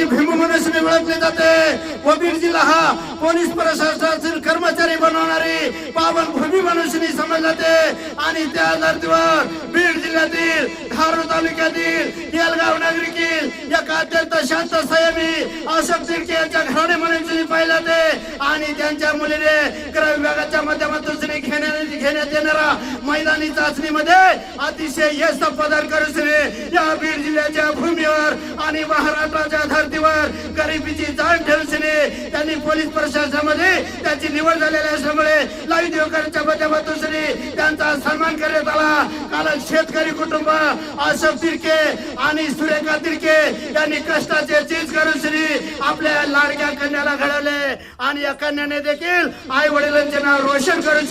स्वाती भीम म्हणून ओळखले जाते व बीड जिल्हा हा पोलीस प्रशासनातील कर्मचारी बनवणारी पावन भूमी म्हणून समजले जाते आणि त्या धर्तीवर बीड जिल्ह्यातील धारूर तालुक्यातील येलगाव नगरीतील एक अत्यंत शांत संयमी अशोक तिडके यांच्या घराणे म्हणून पाहिलं जाते आणि त्यांच्या मुलीने गृह विभागाच्या माध्यमातून घेण्यात येणारा मैदानी चाचणीमध्ये अतिशय यश प्रदान करून या बीड जिल्ह्याच्या भूमीवर आणि महाराष्ट्राच्या धर्तीवर गरिबीची जाण ठेवून त्यांनी पोलीस प्रशासनामध्ये त्याची निवड झालेली असल्यामुळे लाईव्ह देवकरांच्या माध्यमातून त्यांचा सन्मान करण्यात आला. कारण शेतकरी कुटुंब अशोक तिडके आणि सुरेखा तिडके यांनी कष्टाचे चीज करून आपल्या लाडक्या कन्याला घडवले आणि या कन्याने देखील आई वडिलांचे नाव रोशन करून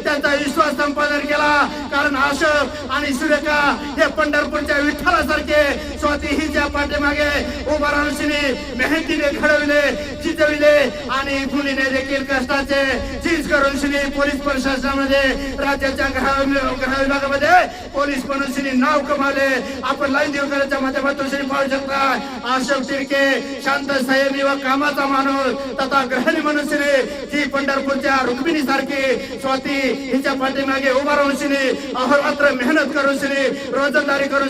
त्यांचा विश्वास संपादन केला. कारण अशोक आणि सुरेखा हे पंढरपूरच्या विठ्ठलासारखे स्वाती हिच्या पाठीमागे उभा राहून मेहनतीने घडविले जिजविले आणि मुलीने देखील कष्टाचे चीज करून पोलीस प्रशासनामध्ये राज्याच्या गृह विभागामध्ये पोलीस म्हणून नाव कमावले. आपण लाईव्ह देवकरांच्या माध्यमातून पाहू शकता अशोक तिडके शांत संयमी व कामाचा माणूस तथा गृहिणी म्हणून जी पंढरपूरच्या रुक्मिणी सारखी स्वाती हिच्या पाठीमागे उभा राहून अहोरात्र मेहनत करून रोजंदारी करून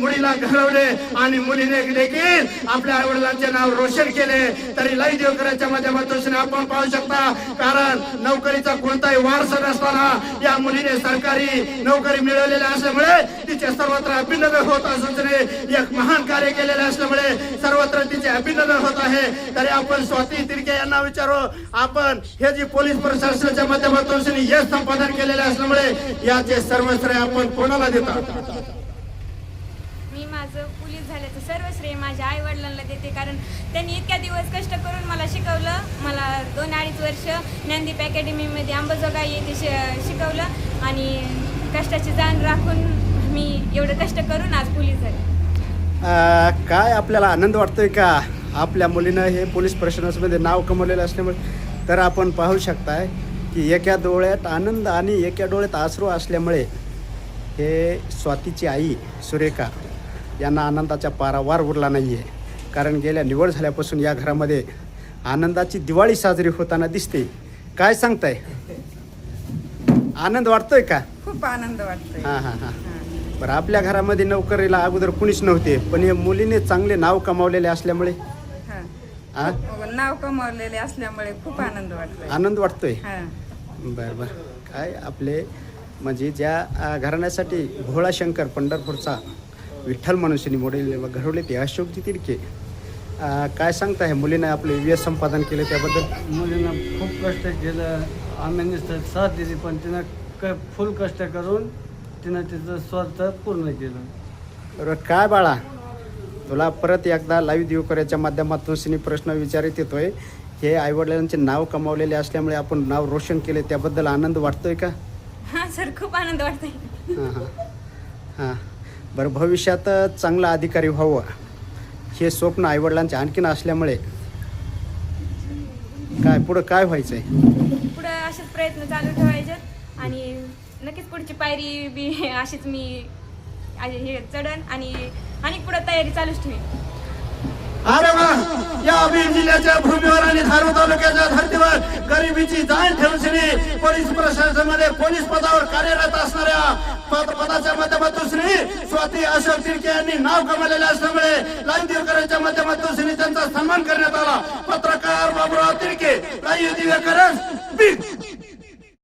मुलीला घडवले आणि मुलीने देखील आपल्या आई वडिलांचे नाव रोशन केले. तरी लाईव्ह देवकरांच्या माध्यमातून आपण पाहू शकता कारण नोकरीचा कोणताही वारसा नसताना या मुलीने सरकारी नोकरी मिळवलेली असल्यामुळे तिचे सर्वत्र अभिनंदन होत असून एक महान कार्य केलेले असल्यामुळे सर्वत्र तिचे अभिनंदन होत आहे. तरी आपण स्वाती तिडके यांना विचारू आपण हे जी पोलीस प्रशासनाच्या माध्यमातून यश संपादन केलेले असल्यामुळे याचे सर्व श्रेय आपण कोणाला देतात? मी माझं पोलीस झाल्याचं सर्व श्रेय माझ्या आई वडिलांना देते. कारण त्यांनी इतक्या दिवस कष्ट करून मला शिकवलं. मला 2-2.5 वर्ष ज्ञानदीप अकॅडमीमध्ये अंबाजोगाई येथे शिकवलं आणि कष्टाची जाण राखून मी एवढं कष्ट करून आज पोलीस झाले. काय आपल्याला आनंद वाटतोय का आपल्या मुलीनं हे पोलीस प्रशासनामध्ये नाव कमवलेलं असल्यामुळे? तर आपण पाहू शकताय की एका डोळ्यात आनंद आणि एका डोळ्यात अश्रू असल्यामुळे हे स्वातीची आई सुरेखा यांना आनंदाचा पारावार उरला नाही आहे. कारण गेल्या निवड झाल्यापासून या घरामध्ये आनंदाची दिवाळी साजरी होताना दिसते. काय सांगताय, आनंद वाटतोय का? खूप आनंद वाटतोय. हां हां हां. बरं, आपल्या घरामध्ये नोकरीला अगोदर कुणीच नव्हते, पण या मुलीने चांगले नाव कमावलेले असल्यामुळे नाव कमावलेले असल्यामुळे खूप आनंद वाटतोय. आनंद वाटतोय. बरं बरं. काय आपले म्हणजे ज्या घराण्यासाठी भोळा शंकर पंढरपूरचा विठ्ठल मनुष्यनी मोडेल व घडवले ते अशोकजी तिडके, काय सांगता हे मुलीने आपले यश संपादन केले त्याबद्दल? मुलीनं खूप कष्ट केलं. आम्ही साथ दिली पण तिनं फुल कष्ट करून तिनं तिचं स्वार्थ पूर्ण केलं. बरोबर. काय बाळा, तुला परत एकदा लाईव्ह देवकरांच्या माध्यमातून प्रश्न विचारित येतोय. हे आईवडिलांचे नाव कमावलेले असल्यामुळे आपण नाव रोशन केले त्याबद्दल आनंद वाटतोय का? हां सर, खूप आनंद वाटतोय. हां हां हां. बरं, भविष्यात चांगला अधिकारी व्हावं हे स्वप्न आईवडिलांचे आणखीन असल्यामुळे काय पुढं काय व्हायचंय? पुढं असेच प्रयत्न चालू ठेवायचे आणि नक्कीच पुढची पायरी बी अशीच मी हे चढण आणि पुढं तयारी चालूच ठेवीन. अरे वा, या बीड जिल्ह्याच्या भूमीवर आणि धारूर तालुक्याच्या धर्तीवर गरिबीची जाण ठेवून पोलीस प्रशासनामध्ये पोलीस पदावर कार्यरत असणाऱ्या पदाच्या माध्यमातून स्वाती अशोक तिडके यांनी नाव कमावलेले असल्यामुळे लाईव्ह देवकरांच्या माध्यमातून त्यांचा सन्मान करण्यात आला. पत्रकार बाबूराव तिडके, लाईव्ह देवकरच